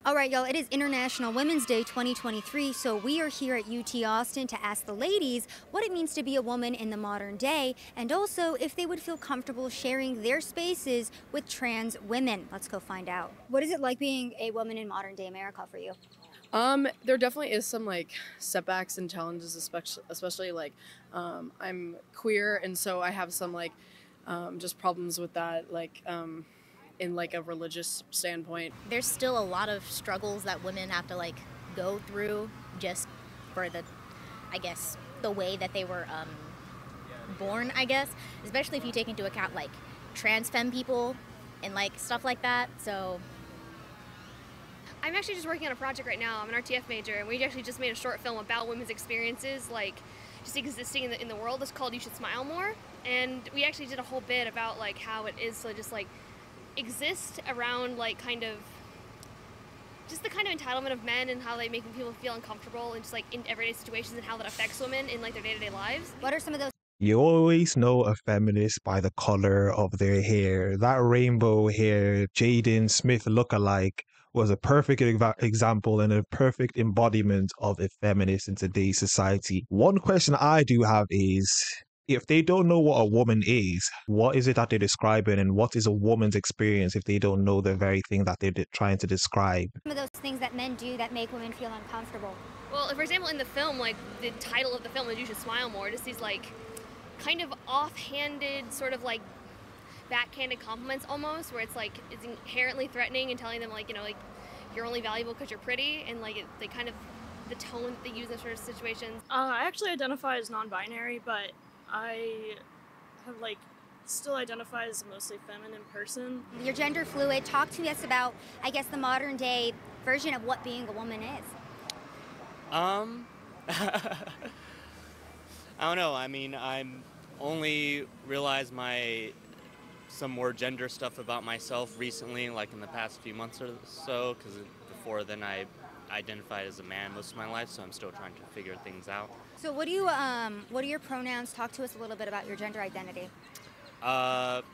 All right, y'all, it is International Women's Day 2023, so we are here at UT Austin to ask the ladies what it means to be a woman in the modern day, and also if they would feel comfortable sharing their spaces with trans women. Let's go find out. What is it like being a woman in modern day America for you? There definitely is some like setbacks and challenges, especially like I'm queer, and so I have some like just problems with that, like in like a religious standpoint. There's still a lot of struggles that women have to like go through just for I guess, the way that they were born, I guess, especially if you take into account like trans femme people and like stuff like that. So I'm actually just working on a project right now. I'm an RTF major, and we actually just made a short film about women's experiences, like just existing in the world. It's called "You Should Smile More," and we actually did a whole bit about like how it is to just like exist around like kind of just the kind of entitlement of men and how they make people feel uncomfortable and just like in everyday situations and how that affects women in like their day-to-day lives. What are some of those? You always know a feminist by the color of their hair. That rainbow hair, Jaden Smith lookalike, was a perfect example and a perfect embodiment of a feminist in today's society. One question I do have is, if they don't know what a woman is, what is it that they're describing, and what is a woman's experience if they don't know the very thing that they're trying to describe? Some of those things that men do that make women feel uncomfortable. Well, for example, in the film, like the title of the film is "You Should Smile More." Just these like kind of offhanded, sort of like backhanded compliments almost, where it's like it's inherently threatening and telling them like, you know, like you're only valuable because you're pretty, and like they kind of the tone that they use in sort of situations. I actually identify as non-binary, but I have like still identify as a mostly feminine person. You're gender fluid. Talk to us about, I guess, the modern day version of what being a woman is. I don't know. I mean, I'm only realized some more gender stuff about myself recently, like in the past few months or so, because before then I identified as a man most of my life, so I'm still trying to figure things out. So what are your pronouns? Talk to us a little bit about your gender identity.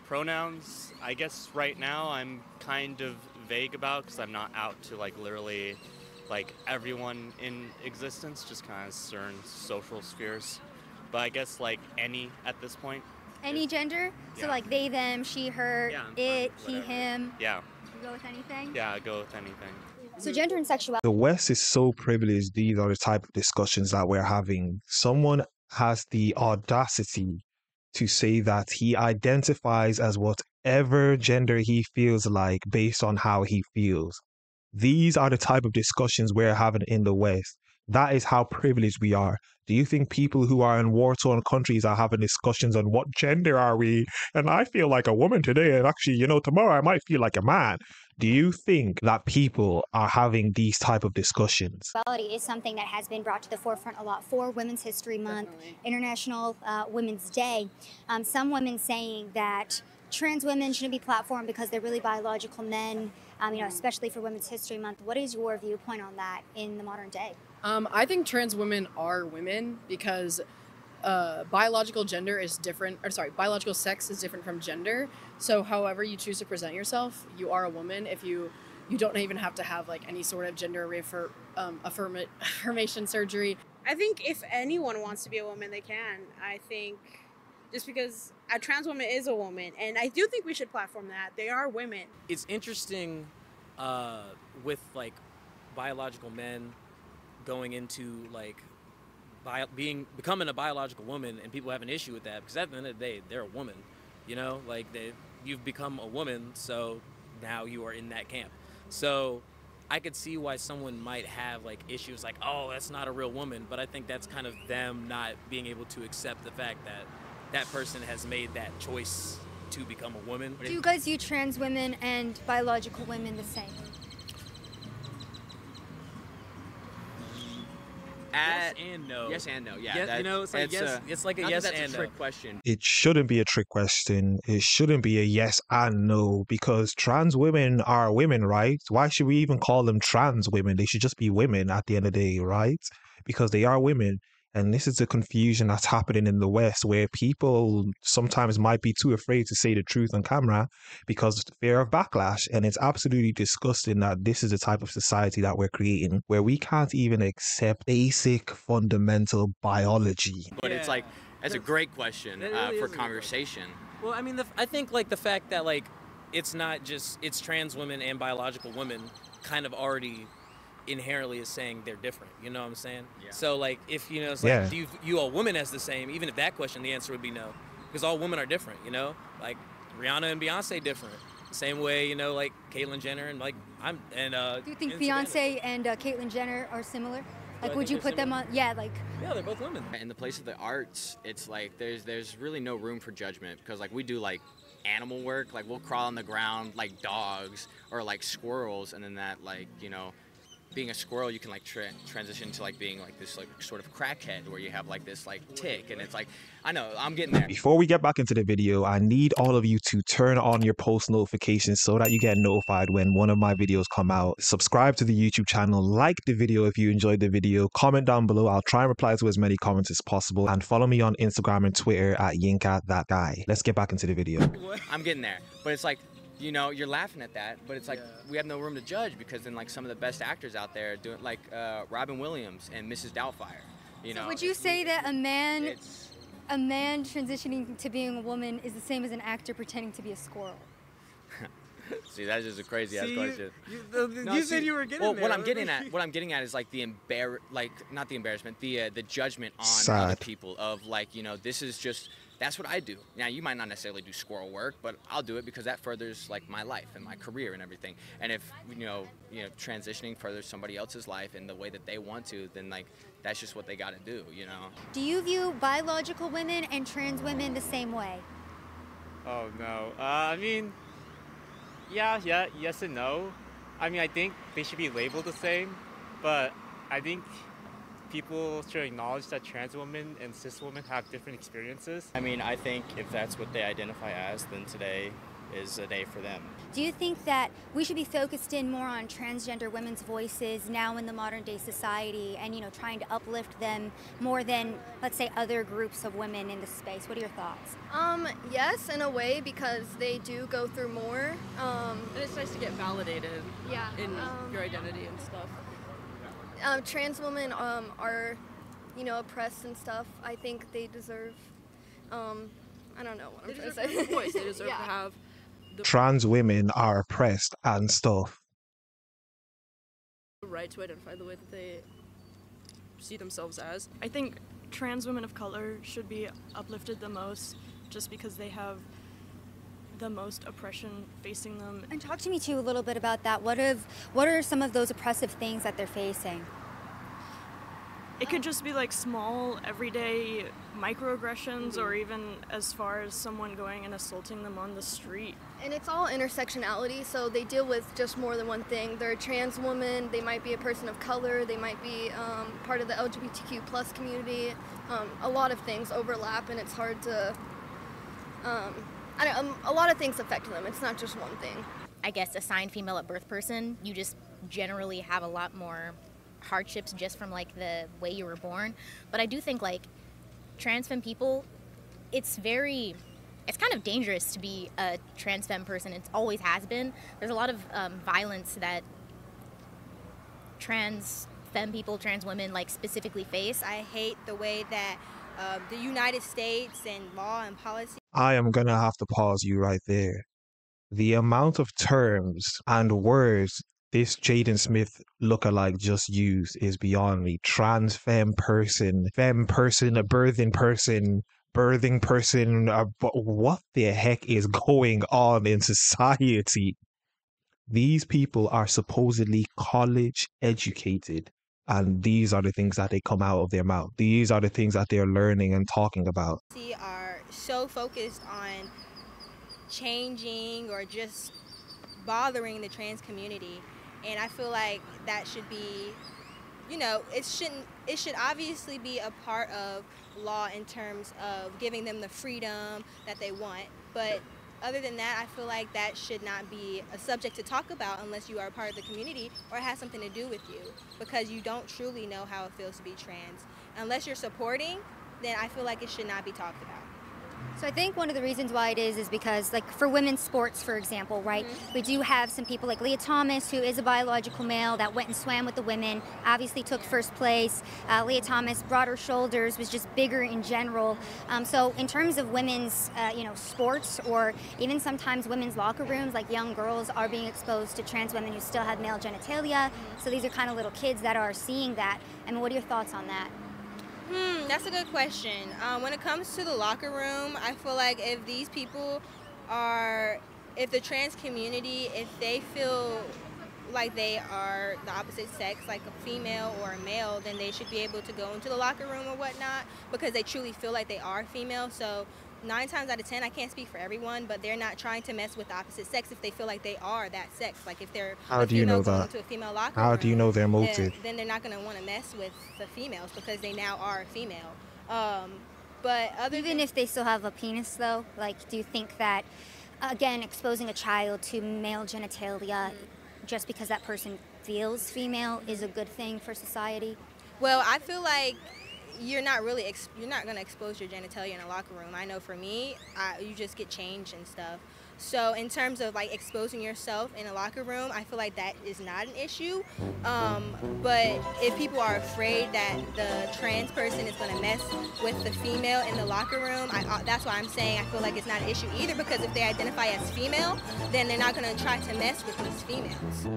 Pronouns, I guess right now I'm kind of vague about, because I'm not out to like literally like everyone in existence, just kind of certain social spheres. But I guess like any at this point. Any gender? Yeah. So like they, them, she, her, it, he, him. Yeah. You go with anything? Yeah, go with anything. So gender and sexuality. The West is so privileged. These are the type of discussions that we're having. Someone has the audacity to say that he identifies as whatever gender he feels like based on how he feels. These are the type of discussions we're having in the West. That is how privileged we are. Do you think people who are in war-torn countries are having discussions on what gender are we? And I feel like a woman today, and actually, tomorrow I might feel like a man. Do you think that people are having these type of discussions? Sexuality is something that has been brought to the forefront a lot for Women's History Month, International Women's Day. Some women saying that trans women shouldn't be platformed because they're really biological men, especially for Women's History Month. What is your viewpoint on that in the modern day? I think trans women are women because biological gender is different, biological sex is different from gender. So however you choose to present yourself, you are a woman. If you don't even have to have like any sort of gender affirmation surgery. I think if anyone wants to be a woman, they can. I think just because a trans woman is a woman, and I do think we should platform that. They are women. It's interesting with like biological men going into like becoming a biological woman, and people have an issue with that because at the end of the day they're a woman, like you've become a woman, so now you are in that camp. So I could see why someone might have like issues like, oh, that's not a real woman, but I think that's kind of them not being able to accept the fact that that person has made that choice to become a woman. Do you guys view trans women and biological women the same? Yes and no. Yes and no. Yeah. Yeah, it's like yes. It's like a yes and no. That's a trick question. It shouldn't be a trick question. It shouldn't be a yes and no, because trans women are women, right? Why should we even call them trans women? They should just be women at the end of the day, right? Because they are women. And this is the confusion that's happening in the West, where people sometimes might be too afraid to say the truth on camera because of the fear of backlash. And it's absolutely disgusting that this is the type of society that we're creating, where we can't even accept basic fundamental biology. But it's like, that's a great question really for is a good conversation. Well, I mean, I think like the fact that like it's not just it's trans women and biological women kind of already inherently is saying they're different. You know what I'm saying? Yeah. So like if it's like do you view a woman as the same? Even if that question, the answer would be no, because all women are different. Like Rihanna and Beyonce different. Same way like Caitlyn Jenner and like Do you think Beyonce and Caitlyn Jenner are similar? Like, would you put them on? Yeah, they're both women. In the place of the arts, it's like there's really no room for judgment, because like we do like animal work, like we'll crawl on the ground like dogs or like squirrels, and then that like being a squirrel, you can like transition to like being like this like sort of crackhead where you have like this like tick, and it's like, I know, I'm getting there. Before we get back into the video, I need all of you to turn on your post notifications so that you get notified when one of my videos come out. Subscribe to the YouTube channel, like the video if you enjoyed the video, comment down below. I'll try and reply to as many comments as possible, and follow me on Instagram and Twitter at YinkaThatGuy. Let's get back into the video. I'm getting there, but it's like, you're laughing at that, but it's like we have no room to judge, because then like some of the best actors out there doing like Robin Williams and Mrs. Doubtfire. So would you say that a man transitioning to being a woman is the same as an actor pretending to be a squirrel? See, that's just a crazy ass question. You said you were getting there. What I'm getting at is like not the embarrassment, the judgment on Sad. other people of like, this is just, that's what I do. Now, you might not necessarily do squirrel work, but I'll do it because that furthers like my life and my career and everything. And if transitioning furthers somebody else's life in the way that they want to, then like that's just what they got to do. Do you view biological women and trans women the same way? Oh no. I mean, yes and no. I mean, I think they should be labeled the same, but I think people should acknowledge that trans women and cis women have different experiences. I mean, I think if that's what they identify as, then today is a day for them. Do you think that we should be focused in more on transgender women's voices now in the modern day society, and trying to uplift them more than, let's say, other groups of women in the space? What are your thoughts? Yes, in a way, because they do go through more. And it's nice to get validated in your identity and stuff. Trans women are, oppressed and stuff. I think they deserve, I don't know what I'm trying to say. Voice. They deserve to have Trans women are oppressed and stuff. the right to identify the way that they see themselves as. I think trans women of color should be uplifted the most, just because they have the most oppression facing them. And talk to me too a little bit about that. What are some of those oppressive things that they're facing? It could just be like small, everyday microaggressions, or even as far as someone going and assaulting them on the street. And it's all intersectionality, so they deal with just more than one thing. They're a trans woman, they might be a person of color, they might be part of the LGBTQ plus community. A lot of things overlap, and it's hard to, a lot of things affect them. It's not just one thing. I guess assigned female at birth person, you just generally have a lot more hardships just from like the way you were born. But I do think like trans femme people, it's kind of dangerous to be a trans femme person. It always has been. There's a lot of violence that trans femme people, trans women like specifically face. I hate the way that the United States and law and policy. I am gonna have to pause you right there. The amount of terms and words this Jaden Smith lookalike just used is beyond me. Trans femme person, a birthing person, but what the heck is going on in society? These people are supposedly college educated, and these are the things that they come out of their mouth. These are the things that they're learning and talking about. We are so focused on changing or just bothering the trans community. And I feel like that should be, it should obviously be a part of law in terms of giving them the freedom that they want. But other than that, I feel like that should not be a subject to talk about unless you are a part of the community or it has something to do with you, because you don't truly know how it feels to be trans. Unless you're supporting, then I feel like it should not be talked about. So I think one of the reasons why it is because, like, for women's sports, for example, right, we do have some people like Leah Thomas, who is a biological male, that went and swam with the women, obviously took first place. Leah Thomas, broader shoulders, was just bigger in general. So in terms of women's, sports, or even sometimes women's locker rooms, like, young girls are being exposed to trans women who still have male genitalia. So these are kind of little kids that are seeing that. I mean, what are your thoughts on that? That's a good question. When it comes to the locker room, I feel like if these people if the trans community, if they feel like they are the opposite sex, like a female or a male, then they should be able to go into the locker room or whatnot because they truly feel like they are female. So 9 times out of 10, I can't speak for everyone, but they're not trying to mess with the opposite sex if they feel like they are that sex. Like if they're How a do you female know going that? into a female locker How room, do you know their motive? then they're not going to want to mess with the females because they now are female. But Even if they still have a penis, though, like, do you think that, again, exposing a child to male genitalia just because that person feels female is a good thing for society? Well, I feel like you're not going to expose your genitalia in a locker room. I know for me, you just get changed and stuff. So in terms of like exposing yourself in a locker room, I feel like that is not an issue. But if people are afraid that the trans person is going to mess with the female in the locker room, that's why I'm saying I feel like it's not an issue either, because if they identify as female, then they're not going to try to mess with these females.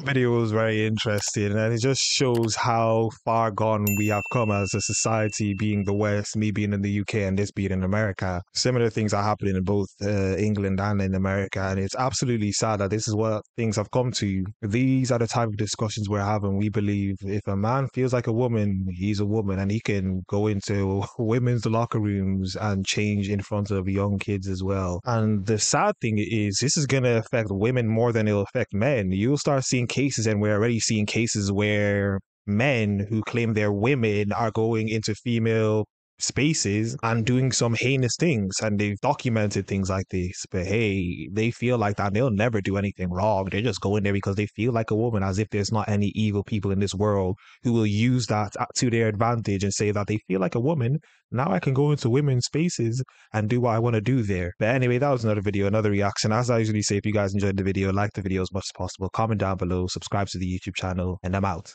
Video was very interesting, and it just shows how far gone we have come as a society, being the West, me being in the UK and this being in America. Similar things are happening in both England and in America, and it's absolutely sad that this is what things have come to. These are the type of discussions we're having. We believe if a man feels like a woman, he's a woman, and he can go into women's locker rooms and change in front of young kids as well. And the sad thing is, this is going to affect women more than it'll affect men. You'll start seeing cases, and we're already seeing cases where men who claim they're women are going into female spaces and doing some heinous things, and they've documented things like this. But hey, they feel like that they'll never do anything wrong. They're just going there because they feel like a woman, as if there's not any evil people in this world who will use that to their advantage and say that they feel like a woman. Now I can go into women's spaces and do what I want to do there. But anyway, that was another video, another reaction. As I usually say, if you guys enjoyed the video, like the video as much as possible, comment down below, subscribe to the YouTube channel, and I'm out.